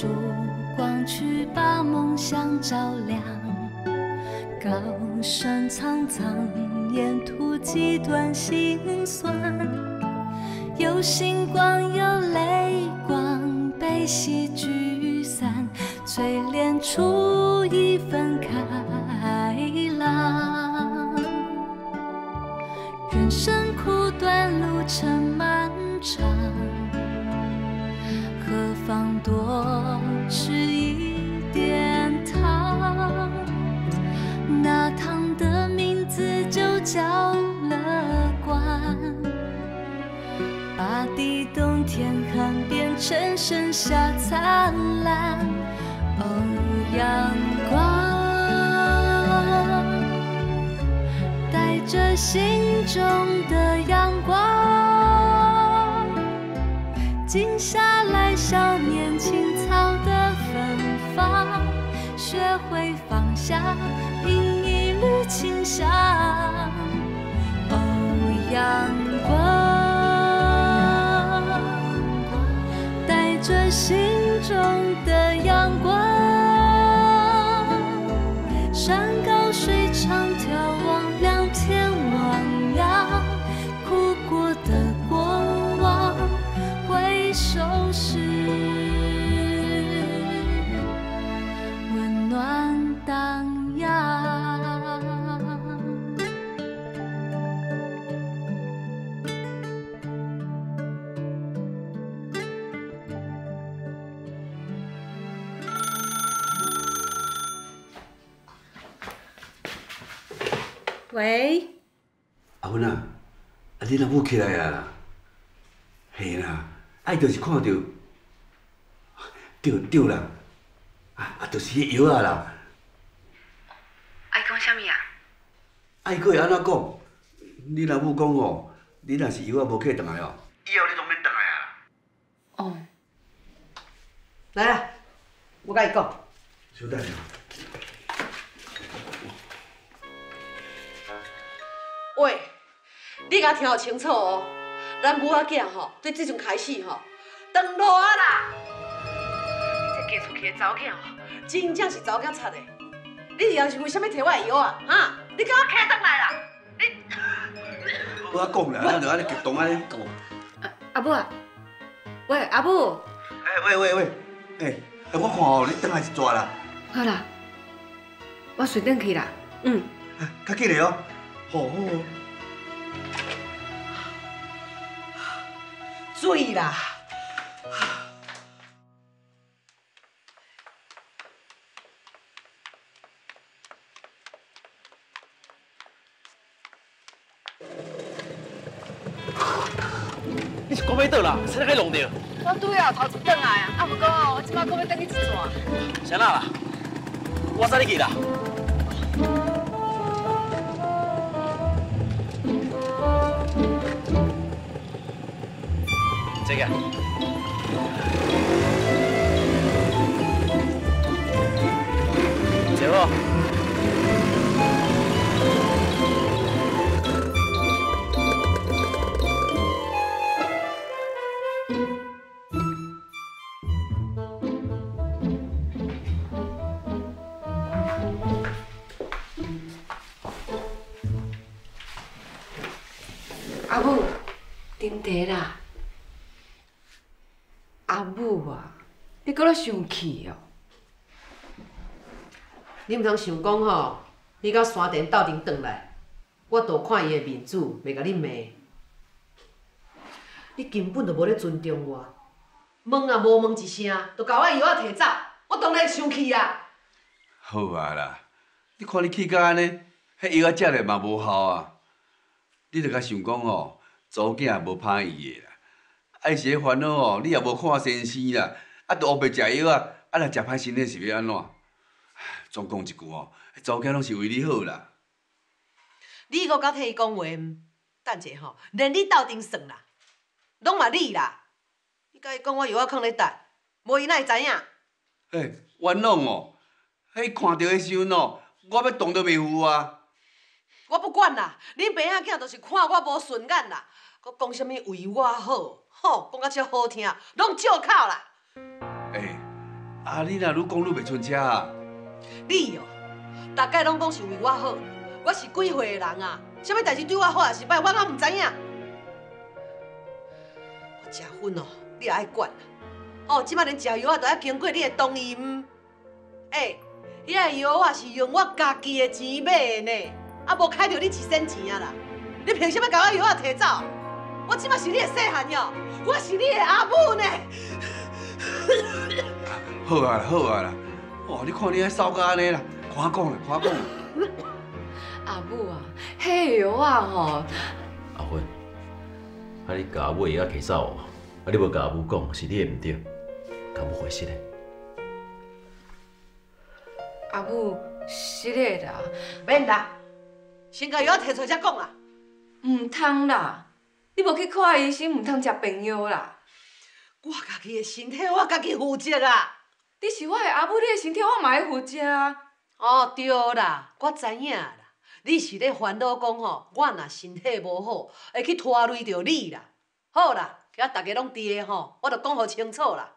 烛光去把梦想照亮。高声苍苍，沿途几段心酸。有星光，有泪光，被戏剧散，淬炼出一份开朗。人生苦短，路程漫长，何妨多吃一点糖？那糖的名字就叫乐观，把地冻天寒变成盛夏灿烂。哦，阳光，带着心中的阳光，静下来少年青草的芬芳，学会放下，品一缕清香。哦，阳光，带着心中的阳光，山高水长，眺望两天汪洋，哭过的过往，回首时温暖荡漾。喂，阿芬啊，你若母起来啊啦？嘿啦，爱就是看到，对啦，就是迄药啊啦。爱讲啥物啊？爱佫会安怎讲？你若母讲哦，你若是药啊无客倒来哦，以后你拢免倒来啊啦。哦，来啦，我甲你讲。小等下。喂，你甲听清楚哦，咱母仔囝吼，对即阵开始吼，长路啊啦！你这嫁出去的查某囝吼，真正是查某囝贼的。你以后是为虾米摕我的药啊？哈！你甲我客倒来啦！我讲啦，咱就安尼激动安尼讲。阿母啊，喂，阿母。喂，我看哦，你倒来一逝啦。好啦，我随转去啦。嗯。较紧的哦。好。水啦！你是讲要倒啦？谁来弄着？我拄要头一转来啊，不过我即摆搁要等你一转。谁啦？我载你去啦。这个。坐好。阿母，啉茶啦。阿母啊，你搁咧生气哦？你毋通想讲吼，你到山顶斗阵转来，我倒看伊的面子，袂甲你骂。你根本就无咧尊重我，问也无问一声，就甲我药仔摕走，我当然生气啊！好啊啦，你看你气甲安尼，迄药仔食了嘛无效啊。你着较想讲吼，查某囝也无歹意的啦。爱是咧烦恼哦，你也无看先生啦，着黑白食药若食歹身体是要安怎？总讲一句哦，查某囝拢是为你好啦。你搁甲替伊讲话，等者吼，连你斗阵算啦，拢嘛你啦。你甲伊讲我药仔放咧等，无伊哪会知影？冤枉哦！迄看到的时阵哦，我要动都袂赴啊！我不管啦，恁爸仔囝就是看我无顺眼啦，搁讲啥物为我好，吼，讲甲遮好听，拢借口啦。啊，你若愈讲愈袂出车啊！你哦，大概拢讲是为我好，我是几岁的人啊？啥物代志对我好还是歹，我敢唔知影？我食薰哦，你也爱管啦。哦，即摆连食药啊都要经过你的同意唔？迄个药啊是用我家己的钱买的呢，啊无开着你一仙钱啊啦！你凭啥物甲我药啊摕走？我即摆是你的细汉哟，我是你的阿母呢。好啊啦，好啊啦！哦，你看你爱扫甲安尼啦，看讲啦，看讲啦。阿母啊，迄药啊吼，阿芬，啊你甲阿母药摕走哦，啊你无甲阿母讲是你的唔对，甲母回失的。阿母是的啦，免啦，先甲药摕出来才讲啦。唔通啦，你无去看医生，唔通食病药啦。我家己的身体我家己负责啊。你是我的阿母，你的身体我嘛会负责啊。哦，对啦，我知影啦。你是咧烦恼讲吼，我若身体无好，会去拖累着你啦。好啦，今仔大家拢伫个吼，我着讲好清楚啦。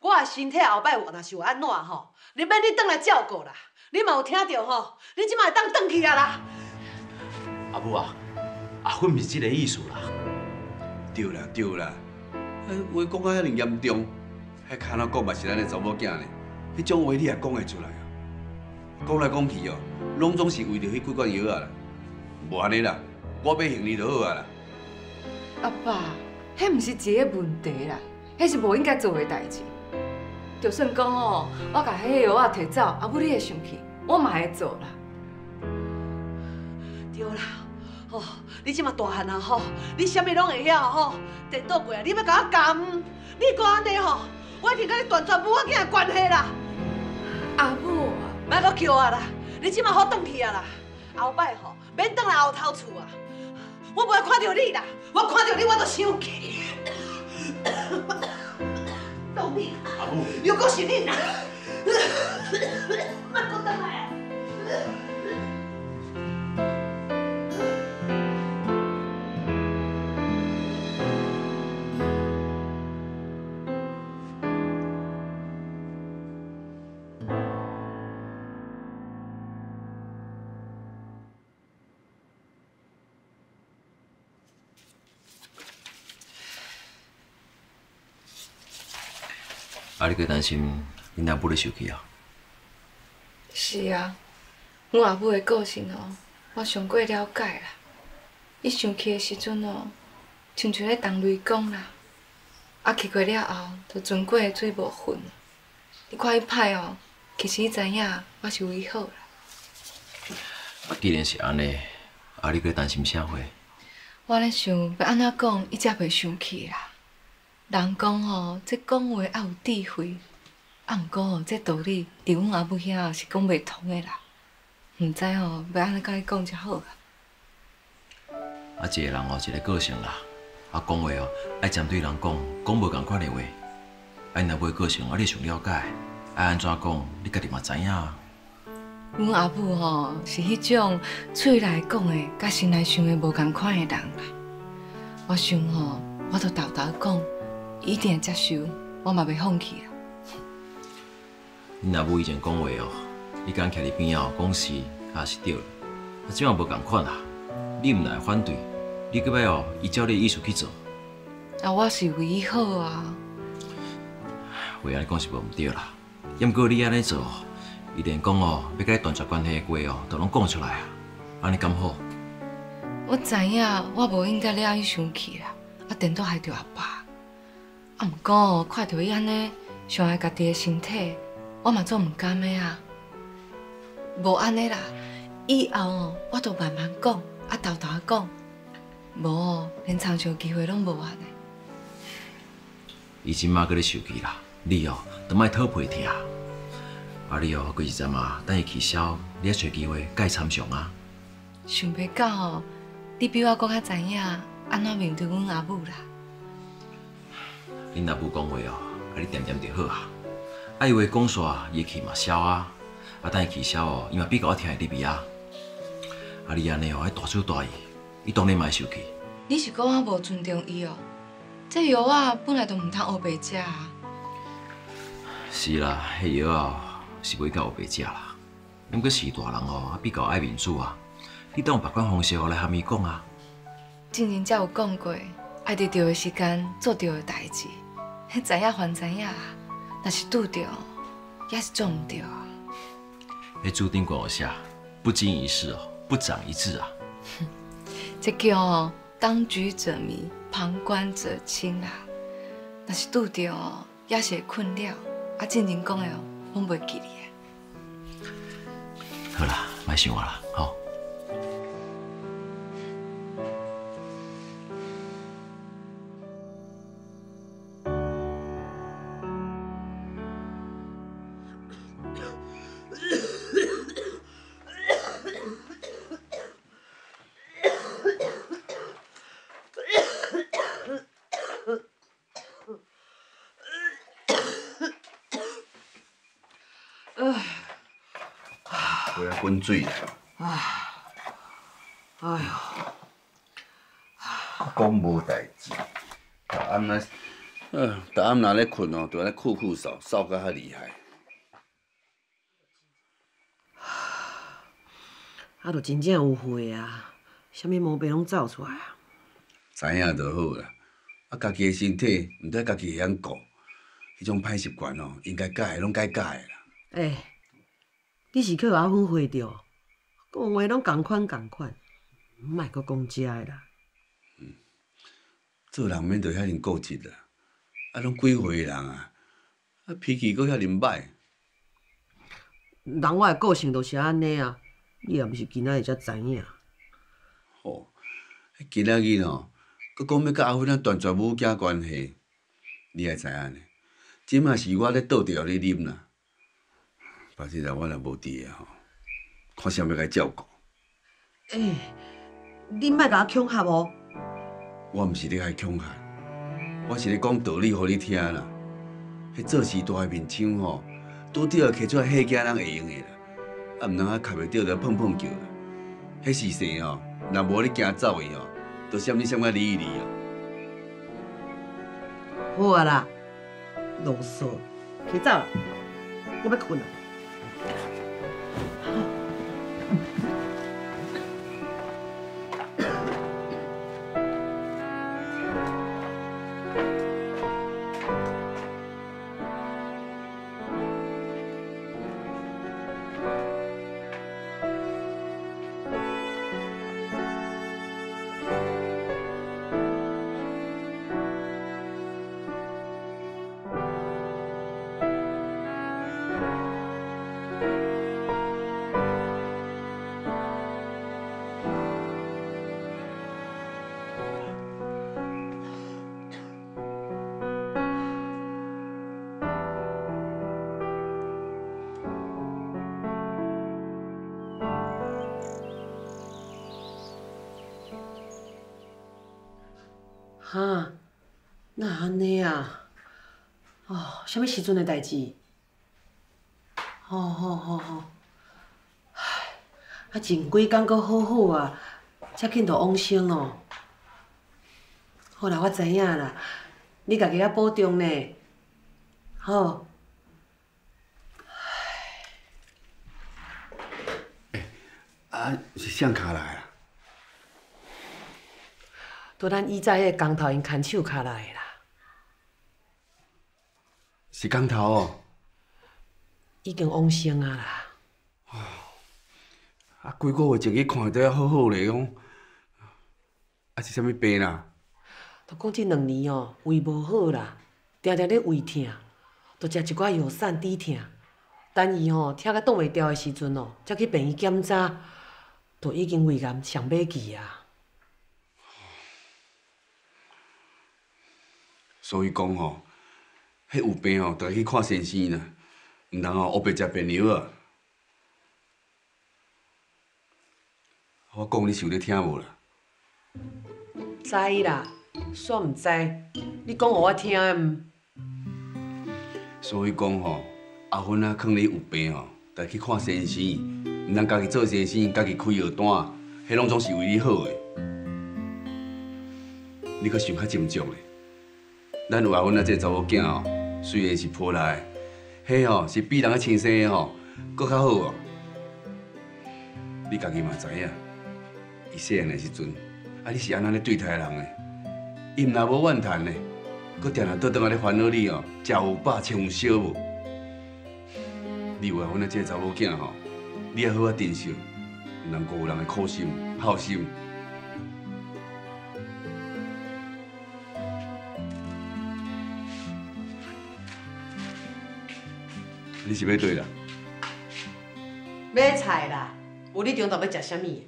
我的身体后摆若是有安怎吼，你免你转来照顾啦。你嘛有听着吼，你即摆会当转去啊啦。阿母啊，阿芬毋是即个意思啦。对啦对啦，话讲啊遐尼严重，迄骹仔讲嘛是咱的查某囝呢，迄种话你也讲会出来啊？讲来讲去哦，拢总是为着迄几罐药啊啦。无安尼啦，我买行李就好啊啦。阿爸，迄毋是一个问题啦，迄是无应该做的代志。就算讲哦，我甲迄个药啊摕走，阿母你会生气，我嘛会做啦。对啦，吼，你即马大汉啊吼，你啥物拢会晓吼，颠倒过来，你要甲我教你讲安尼吼，我一定甲你断绝母仔囝的关系啦。阿母啊，莫阁叫啊啦，你即马好转去啊啦，后摆吼免转来后头厝啊，我袂看到你啦，我看到你我就生气。到你，阿母，又阁是你啦，莫阁转来啊！啊，你个担心恁阿母咧受气啊？是啊，阮阿母的个性哦，我上过了解啦。伊生气的时阵哦，亲像咧动雷公啦，啊气过了后，就船过的水无份。你看伊歹哦，其实伊知影我是为好啦。啊，既然是安尼，啊，你个担心啥货？我咧想要安怎讲，伊才袂生气啦。人讲吼，这讲话要有智慧，啊，毋过吼，这道理伫阮阿母遐是讲袂通的啦。毋知吼，要安怎甲伊讲才好啊？啊，一个人哦，一个个性啦。啊，讲话哦，爱针对人讲，讲无共款的话。啊，若无个性，啊，你上了解，爱安怎讲，你家己嘛知影啊。阮阿母吼是迄种嘴内讲的，甲心内想的无共款的人啦。我想吼，我都豆豆讲，伊一定会接受，我嘛袂放弃啦。恁阿母以前讲话哦，你敢徛伫边仔讲是，也是对的。啊，即样无共款啦，你毋来反对，你搁要哦，依照你的意思去做。啊，我是为伊好啊。话安尼讲是无毋对啦，抑毋过你安尼做，伊连讲哦，要甲你断绝关系的话哦，都拢讲出来啊，安尼敢好？我知影我无应该了伊生气啦，啊，颠倒害着阿爸。啊，毋过看到伊安尼伤害家己的身体，我嘛总毋甘的啊。无安尼啦，以后哦，我都慢慢讲，啊，豆豆讲，无哦，连参详机会拢无安尼。伊即马搁咧受气啦，你哦，都莫讨皮听。啊，你哦，过一阵啊，等伊气消，你还找机会甲伊参详啊。想袂到哦，你比我搁较知影安怎面对阮阿母啦。恁阿母讲话哦，啊，你掂掂就好啊。啊，伊话讲煞，伊气嘛消啊。啊，等伊气消哦，伊嘛比较我听会入味啊。啊，你安尼哦，爱大手大意，伊当然嘛会受气。你是讲我无尊重伊哦？这药啊，本来就毋通黑白食啊。是啦，迄药啊是袂到有白食啦。毋过是大人哦，比较爱面子啊。你当有别款方式来和伊讲啊。静静才有讲过，爱伫对的时间做对的代志，知影还知影啊。若是拄着，也是做唔对啊。迄注定管有写，不经一事哦，不长一智啊。这叫哦，当局者迷，旁观者清啦。若是拄着哦，也是会困扰。啊，静静讲的哦，拢袂记哩的。好啦，莫想我啦，吼。回来滚水啦！哎呦，讲无代志，逐暗那，逐暗若咧困哦，就安尼酷酷扫，扫甲较厉害。啊，就真正有血啊，啥物毛病拢走出来啊。知影就好啦。啊，家己的身体毋得家己会晓顾，迄种歹习惯哦，应该改，拢该改的啦。你是去阿芬会着，讲话拢共款，莫阁讲遮的啦。做人免着遐尼固执啦，啊，拢几岁的人啊，啊脾气阁遐尼歹。人我的个性就是安尼啊，你也毋是今仔日才知影。吼，今仔日哦，阁讲要甲阿芬啊断绝母子关系，你也知影呢。即马是我咧倒着咧啉啦，别日我若无伫啊吼，看啥要甲伊照顾。你莫甲我恐吓哦。我毋是咧甲伊恐吓，我是咧讲道理互你听啦。迄做事大个面腔吼，拄着摕出来吓囝人会用的啦，啊毋通啊卡袂着就碰碰叫啦。迄事实吼，若无你惊走伊吼，就闪你闪甲理伊哦。好啊啦，啰嗦，起走啦，我要困啦。哈，哪安尼啊？哦，啥物时阵的代志？好，唉，啊前几工阁好好啊，遮紧就往生咯。好啦，我知影啦，你家己要保重呢。好。啊，是谁卡来啊？都咱以前迄个工头因牵手卡来的啦。是工头哦。已经往生啊啦。啊，几个月前去看，都还好好咧，讲，啊是啥物病啦？都讲这2年哦，胃无好啦，常常咧胃痛，都食一寡药散止痛。等伊吼疼甲挡袂牢的时阵哦，才去病院检查，都已经胃癌上尾期啊。所以讲吼，迄有病吼，就去看先生啦，毋通吼黑白食便药啊。我讲你是有咧听无啦？知啦，煞毋知，你讲互我听的。所以讲吼，阿芬啊，囥你有病吼，就去看先生，毋通家己做先生，家己开药单，迄拢总是为你好的。你可想较沉重咧。咱有阿芬啊，这查某囝吼，虽然是抱来，迄吼是比人个亲生的吼搁较好哦。你家己嘛知影，伊细汉的时阵，你是安怎咧对待人的？伊毋若无怨叹呢，搁定定倒转来咧烦恼你哦，食有饱，穿有烧无？你有爱阮的这个查某囝吼，你要好好珍惜，毋通辜负人的苦心、好心。你是要对啦？买菜啦，有你中昼要食啥物？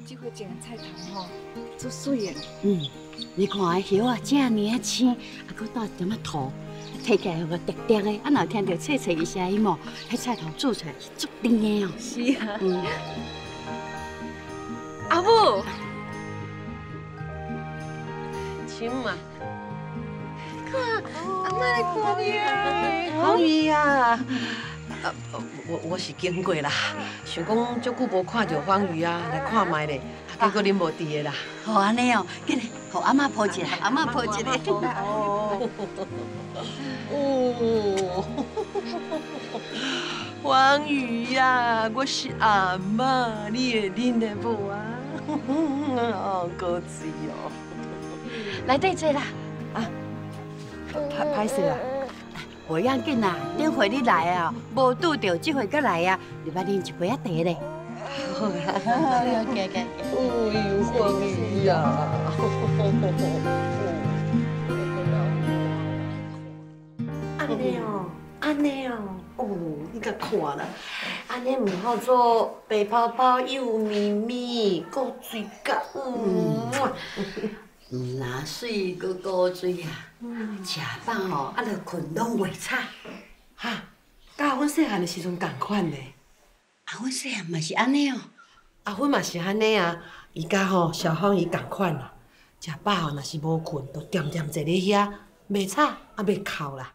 这回种的菜头吼，足水的。你看迄叶啊，这尔啊青，啊，搁带一点仔土，摕起来有个滴滴的，啊，若听到脆脆的声音哦，迄菜头煮出来是足甜的哦。是啊。阿母，亲嘛，看阿妈来看你啊，黄鱼啊。我是经过啦，想讲足久无看到黄鱼啊，来看卖咧，结果恁无伫的啦。好安尼哦，紧来，互阿妈抱一个，阿妈抱一个。哦，黄鱼呀，我是阿妈，你会认得无啊？哦，高水哦。来底坐啦，歹势啊！无要紧啦，顶回你来啊，无拄着，这回再来啊，你捌啉一杯仔茶咧。好啦，哎呦，黄鱼呀！安尼哦，安尼哦，你甲看啦，安尼唔好做白泡泡又绵绵，够水感，若水搁高水啊，食饱吼，啊，着困拢袂差。哈，甲阮细汉的时阵共款咧。啊，阮细汉嘛是安尼哦。阿芬嘛是安尼啊，伊甲吼小芳伊共款啦。食饱吼，若是无困，就点点坐咧遐，袂吵啊，袂哭啦。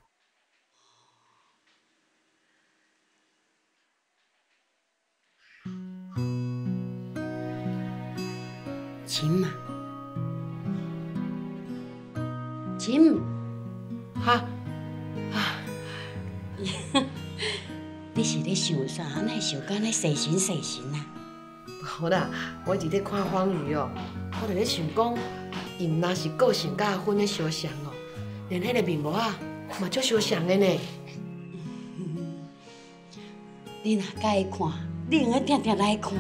亲啊，亲，哈，你是咧想啥？安尼想甲咧细神细神啊？无啦，我伫咧看黄鱼哦，我伫咧想讲，伊毋若是个性甲阿芬咧相像哦，连迄个面膜啊嘛足相像的呢。你若介意看，你用个定定来看。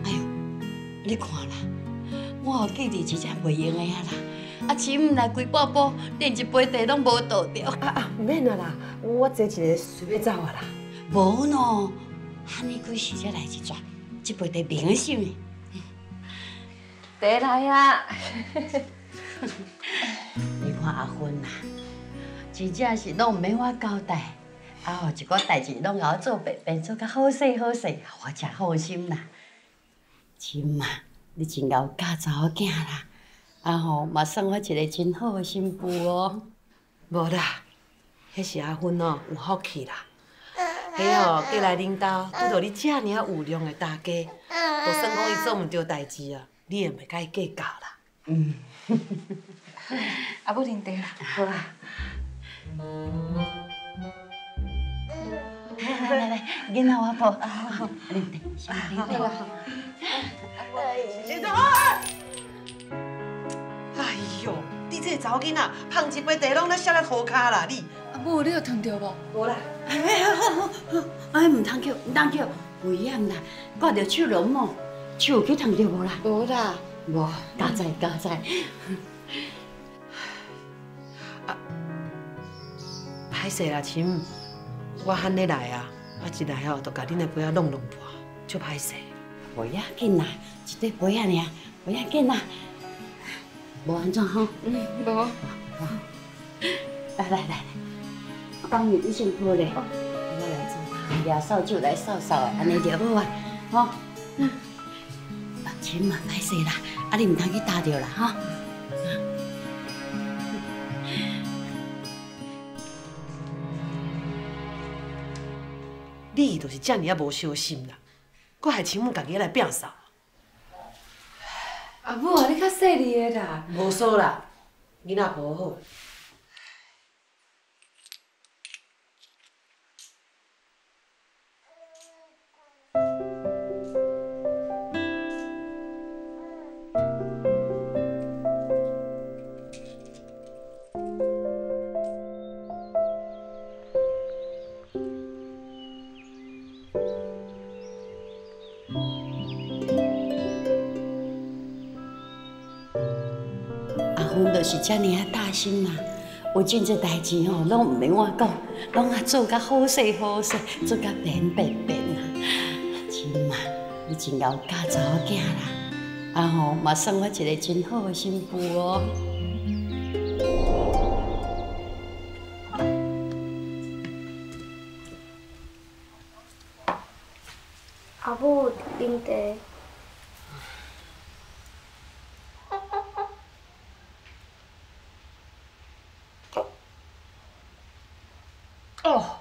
哎呦，你看啦，我有记伫一只袂用的啊啦。啊，亲来规半晡，连一杯茶拢无倒着。毋免啊啦，我坐一个随便走啊啦。无喏，安尼几时才来一转？这杯茶明心的。茶来啊！你看阿芬啦，真正是拢毋免我交代，啊吼，一个代志拢甲我做白变做甲好势好势，我真放心啦。亲啊，你真够教查某囝啦，啊吼，嘛送我一个真好的新妇哦。无啦，迄是阿芬哦，有福气啦。迄哦，过来恁兜，拄到你遮尔有量的大家，就算讲伊做毋对代志啊，你也袂甲伊计较啦。阿母啉茶啦。好啦。来，囡仔我抱。啉茶，先啉茶。哎呦，你这个查某囡仔，捧一杯茶拢咧摔咧涂骹啦，你。阿母，你有烫着无？无啦。哎，唔通叫，唔通叫，危险啦！挂着手龙毛，手有去烫着无啦？无啦。无，加在加在。歹势啦，亲，我喊你来啊，一来哦，就甲恁的杯仔弄破。就歹势。无要紧啦，一块杯仔尔，无要紧啦。无安怎吼？无。来，当你先喝咧，我来做抓扫帚来扫扫，安尼就好啊，吼。钱嘛歹势啦，啊你唔通去打着啦，吼。你就是遮尔啊无小心啦，搁害亲母家己来摒扫。阿母啊，你较细腻的啦。无说啦，囡仔无好。阮就是遮尔啊大心嘛，有真侪代志吼，拢唔免我讲，拢啊做甲好势好势，做甲变变啊。亲嘛，你真要嫁查某囝啦，啊吼，嘛算我一个真好的媳妇哦。阿母啉茶。哦，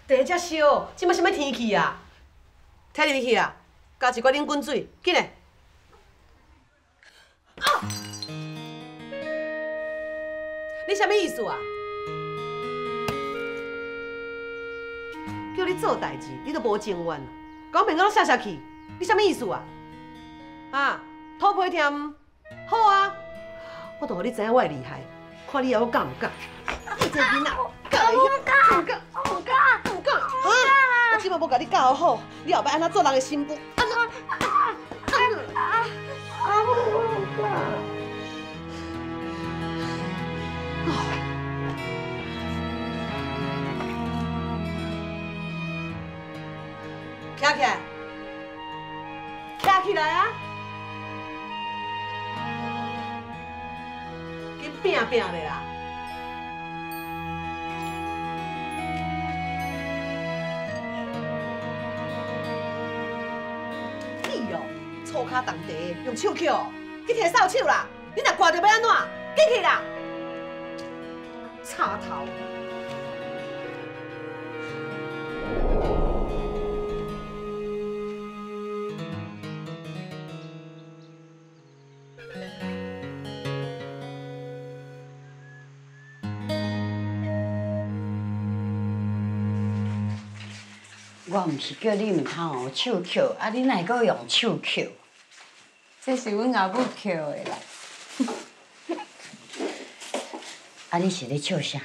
茶遮烧，即摆什么天气啊？摕入去啊，加一罐冷滚水，紧嘞！你什么意思啊？叫你做代志，你都无情愿，讲面我拢写写去，你什么意思啊？啊，土皮添，好啊，我都互你知影我的厉害，看你还要敢唔敢？你这囡仔，敢唔敢？唔敢，唔敢，唔敢！啊！我即摆要甲你教好，你后摆安怎做人的媳妇？安怎？阿母，我唔敢。站起来，站起来啊！去拼拼的啦！你哦，粗骹动地，用手扣，去摕扫帚啦！你若挂着要安怎？进去啦！插头。我毋是叫你毋通用手扣，啊，你哪会阁用手扣？这是阮阿母扣的啦。啊，你是咧笑啥？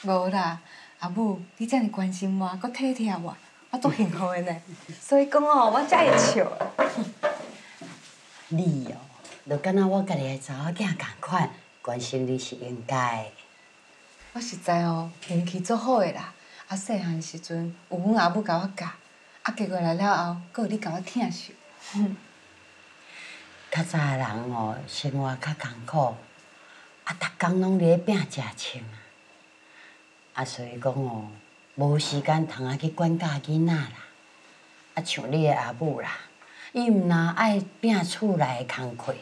无啦，阿母，你遮尔关心我，搁体贴我，我足幸福的呢。所以讲哦，我才会笑的。你哦，就敢若我家己的查某囝共款，关心你是应该的。我实在哦，运气足好的啦。啊，细汉时阵有阮阿母甲我教，啊，嫁过来了后，搁有你甲我疼惜。较早的人哦，生活较艰苦，啊，逐工拢咧拼食穿啊，所以讲哦，无时间通啊去管教囡仔啦。啊，像你的阿母啦，伊毋但爱拼厝内的工课，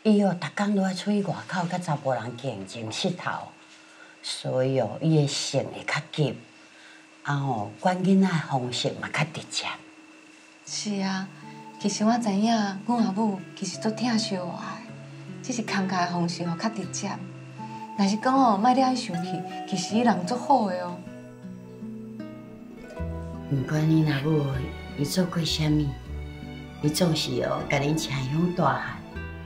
伊哦，逐工都爱出去外口甲查甫人竞争佚佗，所以哦，伊的性会较急。啊吼，管囡仔的方式嘛较直接。是啊，其实我知影，阮阿母其实足疼惜我的，只是慷慨的方式吼较直接。若是讲哦，莫了去想去，其实伊人足好的哦。毋管恁阿母伊做过啥物，伊总是哦，甲恁请养大汉，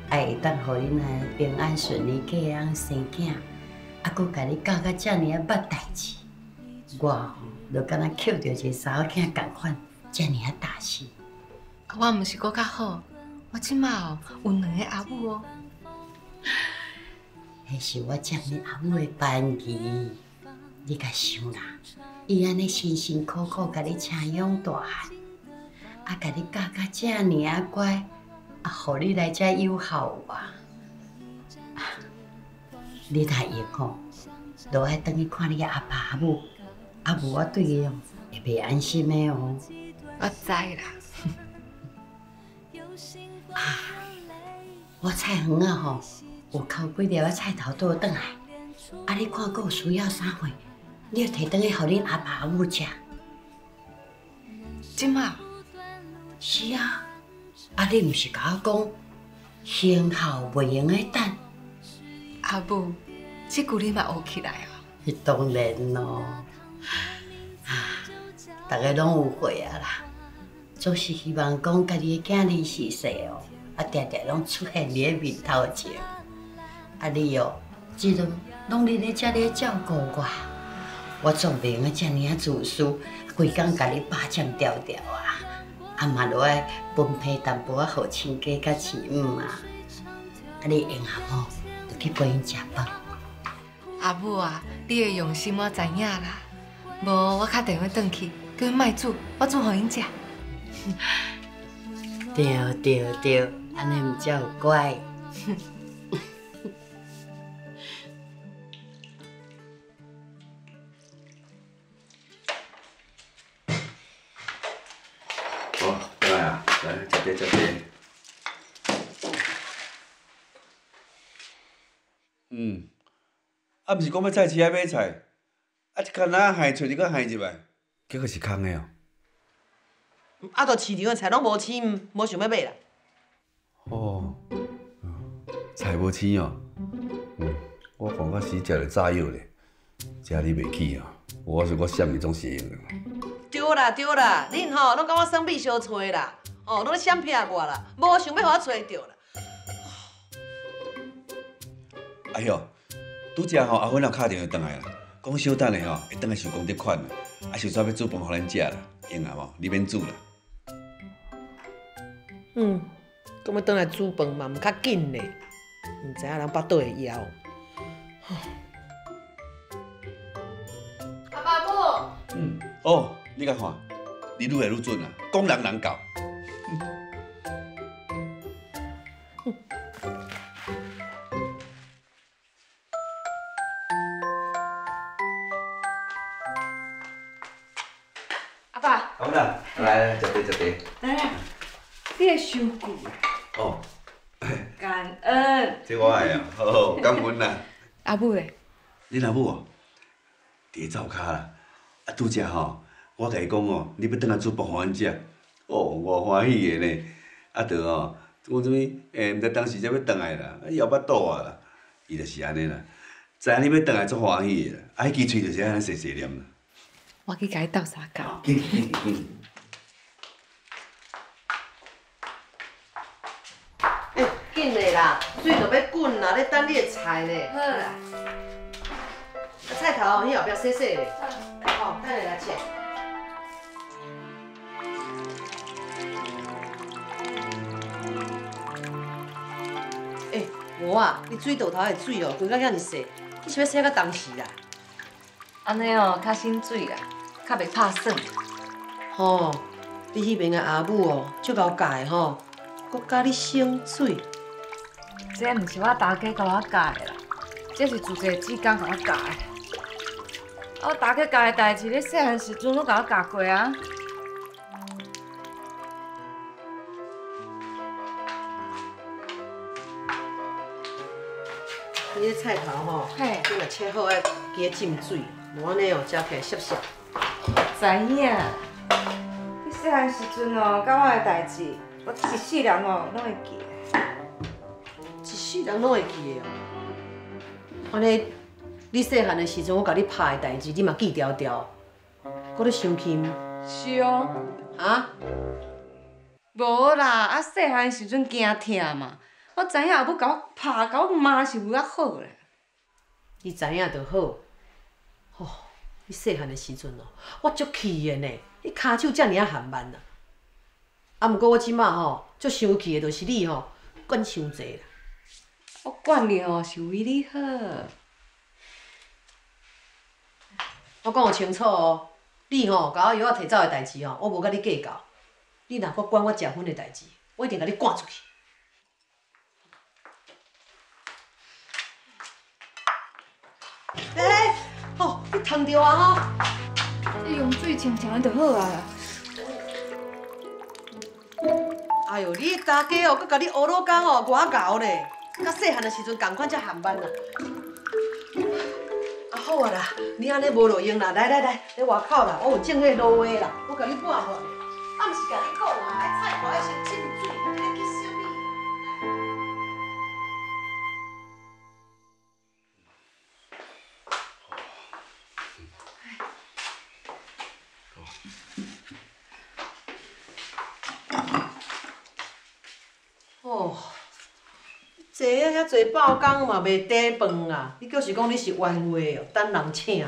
还会当互恁来平安顺利过人生囝，啊，佫甲你教甲遮尔啊捌代志。我吼，就敢若捡着一个查某囝共款，遮尔啊大心。我毋是搁较好，我即马哦有2个阿母哦。迄是我接你阿母的班级，你甲想啦，伊安尼辛辛苦苦甲你请养大汉，啊，甲你教甲遮尔啊乖，啊，互你来遮友好我。你若用吼，就爱等去看你阿爸阿母，啊无我对伊哦会袂安心的哦。我知啦。我菜园啊吼，有扣几粒菜头倒转来，啊你看佫有需要啥货，你要摕转去互恁阿爸阿母食。即马？是啊，啊你毋是甲我讲，行孝袂用的等。阿母，即句你嘛学起来哦。当然咯，大家拢有会啊啦，总是希望讲家己的囝儿是细哦，啊定定拢出现你的面头前。啊你哦，即阵拢你咧遮咧照顾我，我总袂用遮尔啊自私，规工家己霸占条条啊，啊嘛落爱分配淡薄仔互亲家甲亲母啊，啊你用下吼，就去陪因食饭。阿母啊，你的用心我知影啦。无，我打电话转去，叫因莫煮，我煮互因食。对，安尼毋才有乖。好，过来啊，来食茶。啊，毋是讲要菜市仔买菜，啊，一干仔害找一个害入来，结果是空的哦。啊，都市场的菜拢无青，无想要买啦。哦，菜无青哦。我讲到死食着炸药咧，食你袂起哦。我说我啥物总是用的。对啦，恁吼拢甲我算命相找啦，哦，拢咧闪骗我啦，无想要互我找着啦。哎哟，拄则吼阿芬也敲电话转来啦，讲小等下吼会转来收功德款啦，啊想说要煮饭互咱食啦，用啊无？你免煮啦。咁要转来煮饭嘛，毋较紧咧，毋知影人巴肚会枵。阿爸母。哦，你甲看，你愈来愈准啊，讲人人教。阿爸。阿芬啊，来食茶。来，你会伤久啊。哦，感恩。这我的啊，好，感恩啦。阿母咧？恁阿母哦，伫咧灶骹啦。啊，拄则吼，我甲伊讲哦，你要转来煮饭互阮食，哦，我欢喜的呢。啊，着哦，讲什物？毋知当时才要转来啦，枵巴肚啊啦。伊就是安尼啦，知影你要转来足欢喜的啦，啊，迄支喙就是安尼细细念啦。我去甲伊斗相共。紧。紧嘞啦，水就要滚啦，咧等你的菜呢。好啦。啊，菜头迄后壁洗洗咧。哦，等下来切。无啊，你水道头的水哦，规甲遐尼细，你是要洗到当时啦？安尼哦，较省水啦，较袂拍算。吼，你迄边的阿母哦，足够教的吼，搁教你省水。这毋是我大家甲我教的啦，这是自家子工甲我教的。我大家教的代志，你细汉时阵拢甲我教过啊。你个菜头吼，嘿，你若切好爱加浸水，无安尼哦，食起来涩涩。知影。你细汉时阵哦，甲我的代志，我一世人哦拢会记的。一世人拢会记的哦。安尼，你细汉的时阵，我甲你拍的代志，你嘛记条条，搁咧生气吗？是哦。啊？无啦，啊细汉时阵惊疼嘛，我知影后母甲我拍，甲我骂是为较好咧。你知影就好。哦，你细汉的时阵哦，我足气的呢，你骹手遮尔啊含慢啊。啊，毋过我即马吼，足生气的，就是你吼管伤济啦。我管你哦，是为你好。我讲有清楚哦，你吼甲我药仔摕走的代志吼，我无甲你计较。你若阁管我食薰的代志，我一定甲你赶出去。哦，你烫着啊吼！你用水清清的就好啊啦。哎呦，你家家哦，佮甲你学老工哦，外厚咧，甲细汉的时阵共款才含班啦。啊好啊啦，你安尼无路用啦，来，咧外口啦，我有种迄芦苇啦，我甲你拌好。啊，毋是甲你讲啊，爱菜花爱先浸水，你咧去什么？哦，坐啊遐济爆工嘛，袂底饭啊！你就是讲你是冤话哦，等人请。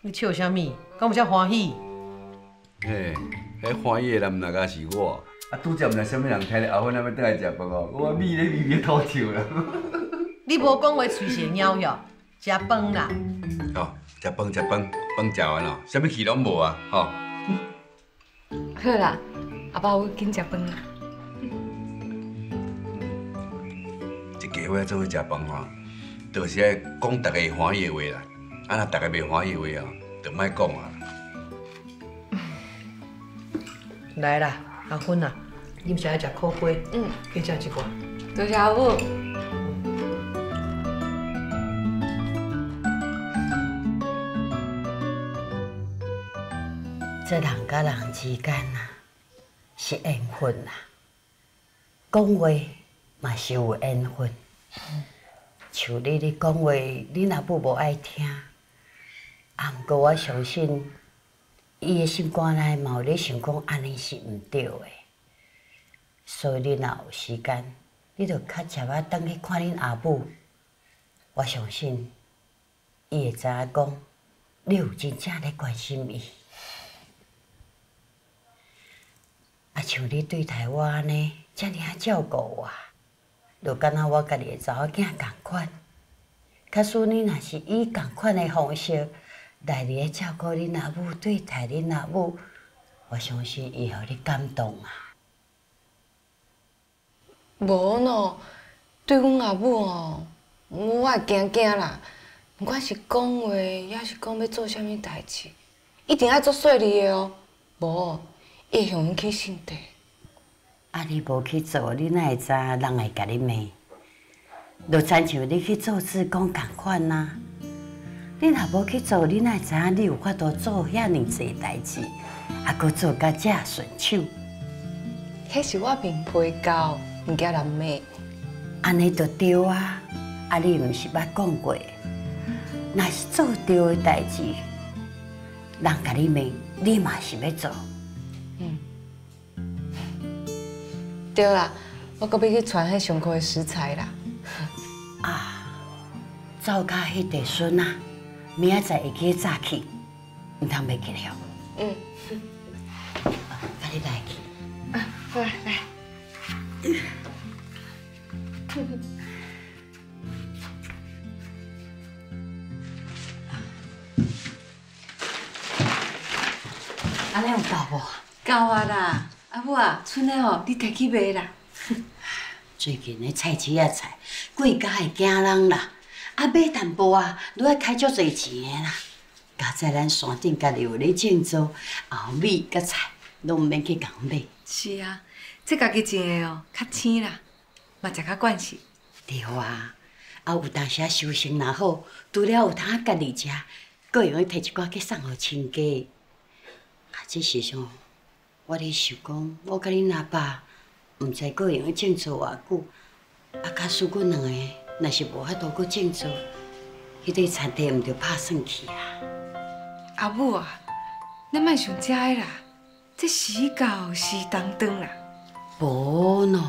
你笑啥物？敢有遮欢喜？嘿，迄欢喜的人哪敢是我？啊，拄则毋知啥物人听咧后尾那要倒来食饭哦，我咪咧咪咪吐笑啦。你无讲话嘴舌咬咬，食饭啦。哦，食饭，饭食完咯，啥物气拢无啊，吼。好啦，阿爸，我紧食饭啦。一家伙做伙食饭吼，就是爱讲大家欢喜的话啦。啊，若大家袂欢喜的话哦，就莫讲啊。来啦，阿芬啊，你毋是爱食苦粿？去食一罐。多谢阿母。这人甲人之间啊，是缘分啊。讲话嘛是有缘分。像你讲话，你若母无爱听，啊，毋过我相信，伊的心肝内嘛有咧想讲安尼是毋对的。所以你若有时间，你着较渐仔倒去看恁阿母。我相信，伊会知影讲，你有真正咧关心伊。啊，像你对待我安尼，遮尔啊照顾我，就敢若我家己的查某囝共款。假使你若是以共款的方式来咧照顾恁阿母，对待恁阿母，我相信伊互你感动啊。无喏，对阮阿母哦，我会惊惊啦。毋管是讲话，还是讲要做啥物代志，一定爱做细腻的哦，无伊会向阮起性地。啊，你无去做，你哪会知人会甲你骂？就亲像你去做志工共款啊。你若无去做，你哪会知影你有法度做遐尼济代志，啊，搁做甲遮顺手？迄是我面皮厚，毋惊人骂。安尼就对啊！啊，你毋是捌讲过，若是做对的代志，人甲你骂，你嘛是要做。对啦，我搁要去传迄上课的食材啦。啊，灶骹迄地笋啊，明仔载会记早起，毋通袂记了。甲你来去。啊，好来来。安尼有够无？够啊啦，阿母啊，剩的吼，你摕去卖啦。最近的菜市仔菜贵甲会惊人啦，啊买淡薄啊，都要开足侪钱的啦。加在咱山顶家己有咧种植，后米甲菜拢毋免去共买。是啊，这家己种的哦，较青啦，嘛食较惯势。对啊，啊有当时收成若好，除了有通家己食，阁会用摕一寡去送互亲家。啊，这时上，我咧想讲，我甲恁阿爸，毋知阁会用种植偌久。啊，假使阮两个若是无法度阁种植，迄块田地毋着拍算去啊！阿母啊，咱莫想遮个啦，这时到时当当啦。无喏，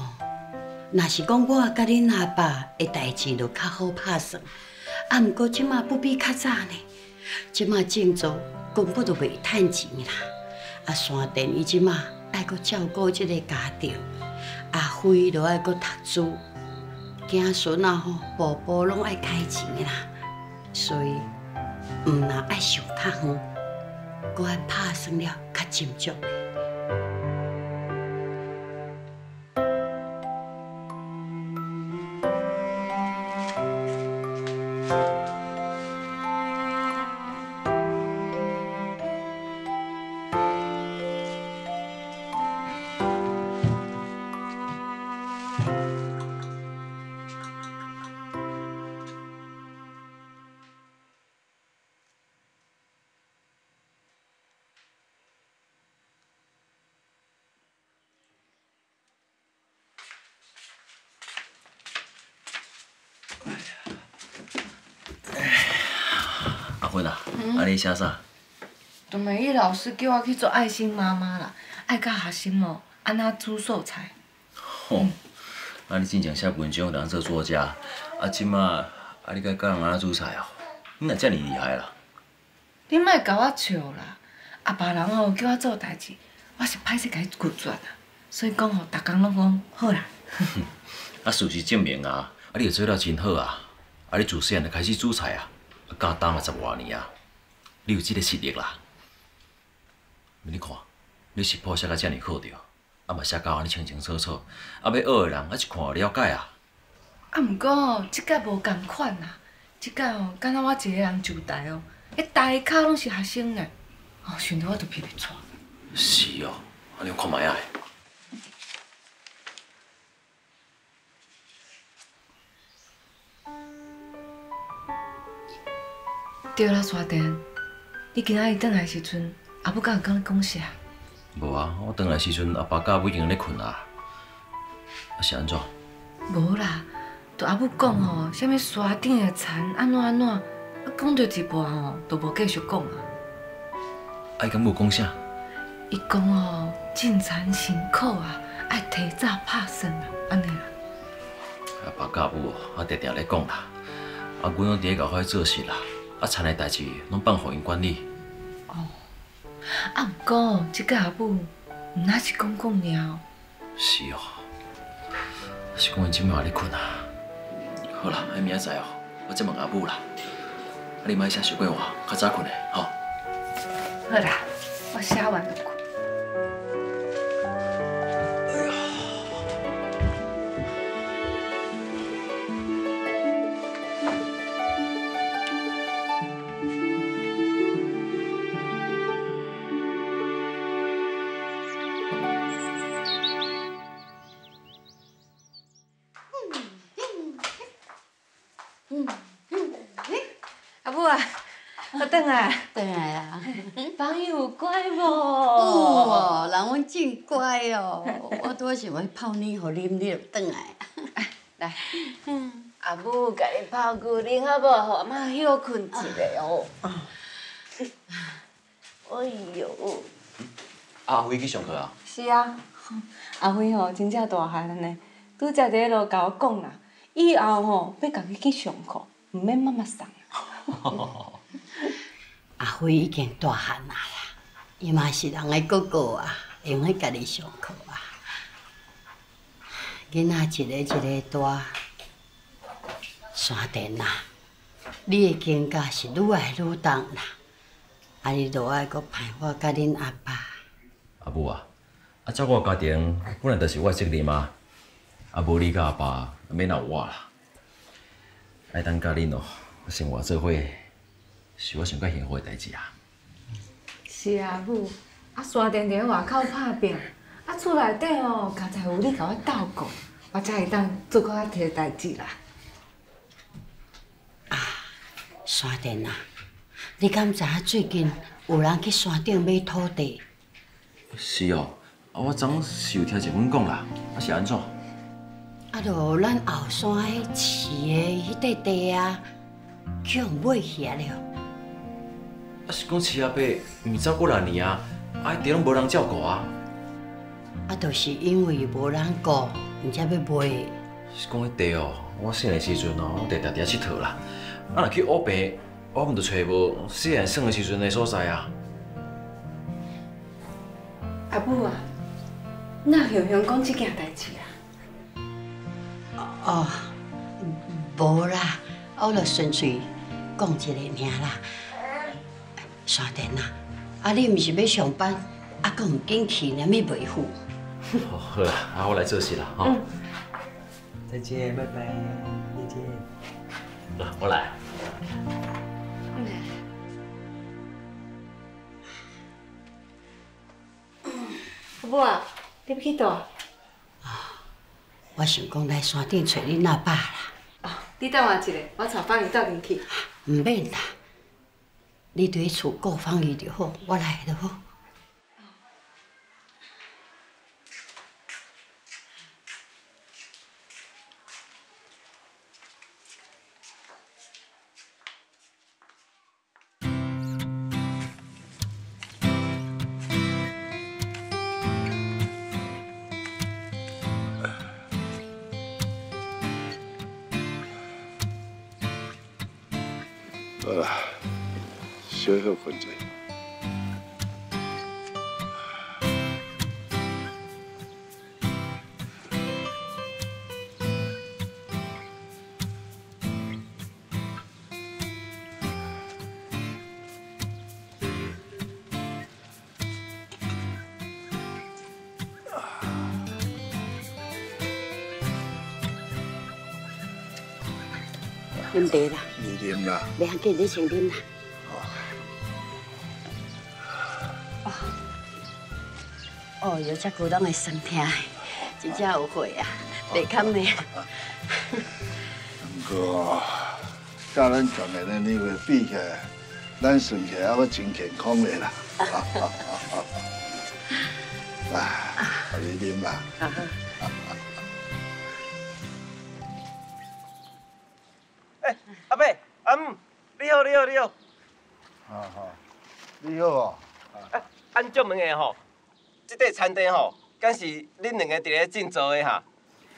若是讲我甲恁阿爸的代志就较好拍算，啊，毋过即马不比较早呢。即马种植根本就袂趁钱啦。啊，山田伊即马爱阁照顾即个家庭，阿辉就爱阁读书，囝孙啊吼，步步拢爱开钱啦。所以毋若爱想较远，搁爱拍算了较斟酌。阿芬啊，安尼写啥？杜美玉老师叫我去做爱心妈妈啦，爱教学生哦，安怎煮素菜。吼，啊你真正写文章当做作家，即马你该教人安怎煮菜哦？你若遮尔厉害啦！你莫甲我笑啦，别人哦叫我做代志，我是歹势甲伊拒绝啦。所以讲吼，逐工拢讲好啦。事实证明啊，你做了真好啊！你自细汉就开始煮菜啊，教打嘛10外年啊，你有即个实力啦。你看，你食谱写甲遮尔好着，嘛写到安尼清清楚楚，要学的人一看就了解啊。毋过哦，即届无共款啦，即届哦，敢若我一个人就台哦，迄台骹拢是学生呢，想到我都皮皮喘。是哦，安尼看卖啊。对啦，沙田，你今仔日转来时阵，阿母敢有甲你讲啥？无啊，我转来时阵，阿爸甲阿母已经咧困啊。是安怎？无啦，就阿母讲吼，啥物山顶的田安怎，讲到一半吼，都无继续讲啊。伊敢无讲啥？伊讲吼，进田辛苦啊，爱提早拍算啊，安尼啦。阿爸甲阿母哦，定定咧讲啦，阮拢伫咧搞伙做事啦。田的代志拢放互因管理。哦，毋过即个阿母，毋那是讲尔哦。是哦，是讲因即摆也咧困啊。好啦，明仔载哦，我再问阿母啦。你莫写伤过晚，较早困的，吼。好啦，我写完就困。阿母啊，我转来。转来啊！朋友乖无？有哦，人阮真乖哦。我拄想要泡奶互啉，你就转来。来，阿母甲你泡牛奶好无？互阿妈休困一下哦。哎呦！阿辉去上课啊？是啊，阿辉吼真正大汉了呢，拄则伫咧路甲我讲啦，以后吼要家己去上课，毋免妈妈送。阿辉已经大汉啦，伊嘛是人的哥哥啊，会用去家己上课啊。囡仔一个一个大，山田啊，你的经家是愈来愈重啦，你就爱搁盼我甲恁阿爸。阿母啊，照顾家庭本来就是我的责任啊，无你甲阿爸免闹我啦。爱当甲恁哦。生活做伙是我上较幸福的代志啊！是啊，母，山田伫外口打拼，厝内底哦，刚才有你甲我斗顾，我才会当做较摕的代志啦。山田啊，你敢知影最近有人去山顶买土地？是哦，我昨是有听一阮讲啦，是安怎？就咱后山迄市的迄块地啊。去互买去啊了！是讲饲阿伯毋照顾6年啊，地拢无人照顾啊。就是因为无人顾，毋才要买。是讲迄地哦，我细汉时阵哦，我常常伫遐佚佗啦。若去乌平，我毋就找无细汉耍的时阵的所在啊。阿母啊，哪雄雄讲这件代志啊？无啦。我就纯粹讲一个尔啦，山田啊，你毋是要上班，佫唔紧去，连咪袂赴。好啦，我来做事啦，哈。再见，拜拜，再见。我来。阿母啊，你要去倒？我想讲来山顶找恁阿爸啦。你等我一下，我带放伊斗阵去。唔免啦，你伫厝顾放伊就好，我来就好。好啦，小好困者。啉茶啦，你啉啦。袂要紧，你先啉啦。哦，哟，遮久拢会酸痛的，真正有血啊，袂堪呢。不过，甲咱上个的年月比起来，咱算起来还真健康的啦。来，你啉啦。阿伯，阿姆，你好，你好，你好。你好哦。按照问的吼，这块餐厅吼，敢是恁两个伫咧种做的哈？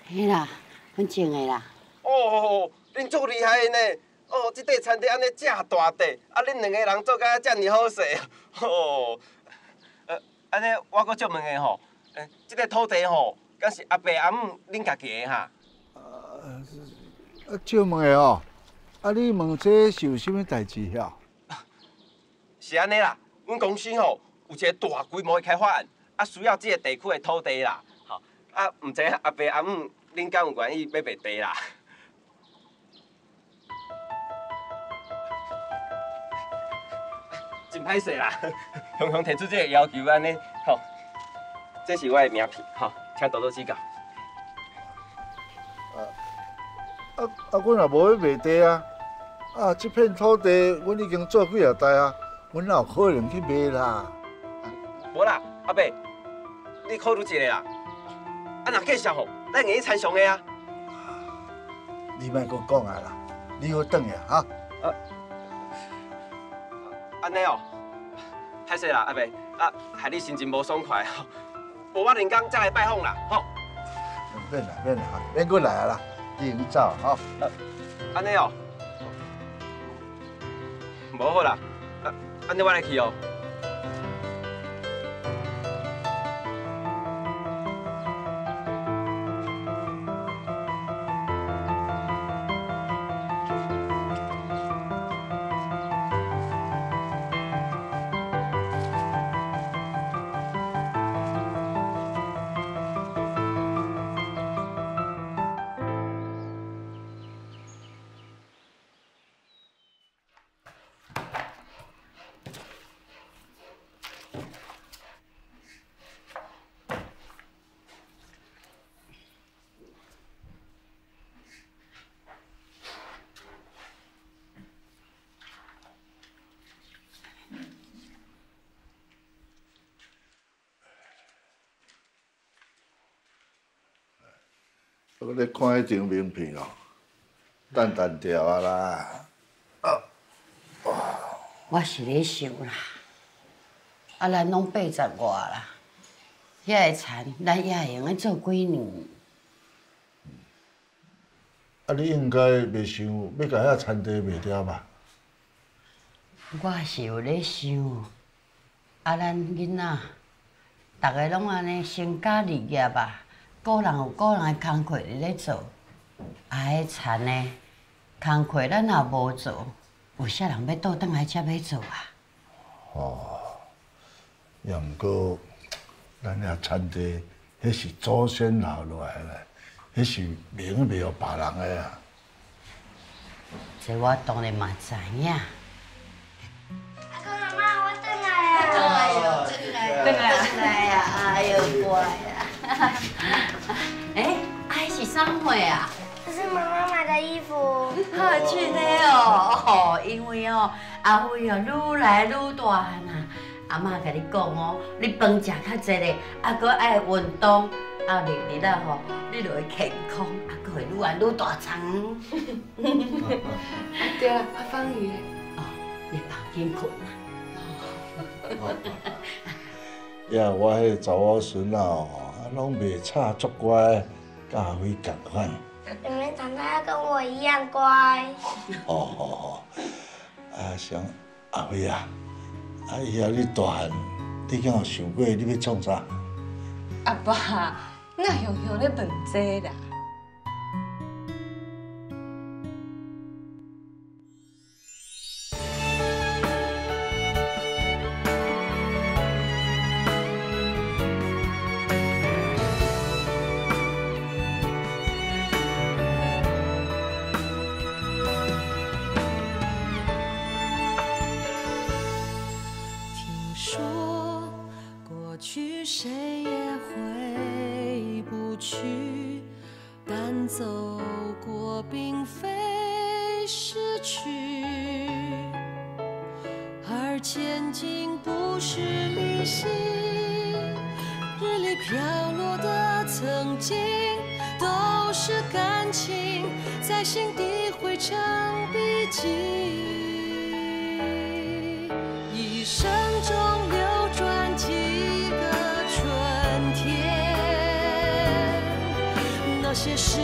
嘿啦，阮种的啦。哦，恁足厉害的呢！哦，这块餐厅安尼遮大地，啊，恁两个人做甲遮尔好势。哦，安尼我阁足问的吼，这块土地吼，敢是阿伯阿姆恁家己的哈？借问的哦。你问这是有啥物代志呀？是安尼啦，阮公司吼有一个大规模的开发案，需要这个地区的土地啦。吼，唔知阿伯阿姆恁敢有愿意要卖地啦？真歹势啦，雄雄提出这个要求安尼，吼，这是我的名片，吼，请多多指教。阮也无要卖地啊！这片土地阮已经做几啊代啊，阮哪有可能去卖啦？无啦，阿伯，你考虑一下啦。若继续吼，咱会去参详的啊。你莫阁讲啊啦，你好转去哈。安尼哦，歹势啦，阿伯，害你心情无爽快吼。无我另工再来拜访啦，吼。免啦，免啦，免过来啊啦，你先走哈。安尼哦，无好啦，安尼我来去哦。我咧看迄张名片哦，淡淡调啊啦。我是咧想啦，咱拢80外啦，遐个田咱也会用咧做几年。你应该袂想要甲遐田地卖掉吧？我是有咧想，咱囡仔，大家拢安尼成家立业啊。个人有个人的工课伫咧做，迄田的工课咱也无做，有啥人要倒转来才要做啊？也毋过，咱遐田地，迄是祖先留落来的，迄是免袂互别人的啊。这我当然嘛知影。阿公阿妈，我回来啊！哎呦，回来呀！哎呦，乖呀！哎，迄是啥货啊？这是妈妈买的衣服。好真的哦，因为哦，阿辉哦愈来愈大汉啊。阿妈甲你讲哦，你饭食较济咧，啊，搁爱运动，啊，日日啊吼，你就会健康，啊，搁会愈来愈大张。对啦，阿芳姨。哦，你放紧困啦。呀，我迄查某孙啊，拢袂差足乖，甲阿辉共款。你们长大要跟我一样乖。好，啊，像阿辉啊。啊，以后你大汉，你敢有想过你要创啥？阿爸，哪样样咧问这啦？谁也回不去，但走过并非失去，而前进不是旅行。日里飘落的曾经，都是感情，在心底汇成笔记。一生中流转几个春天，那些事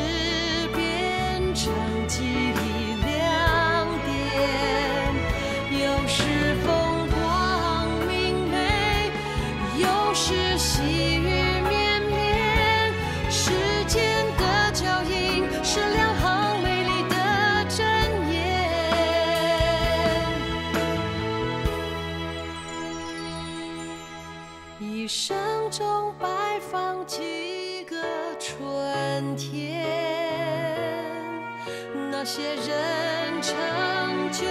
变成记忆亮点，有时风光明媚，有时细雨绵绵。时间的脚印是两行美丽的箴言，一生中摆放几个春天，那些人成就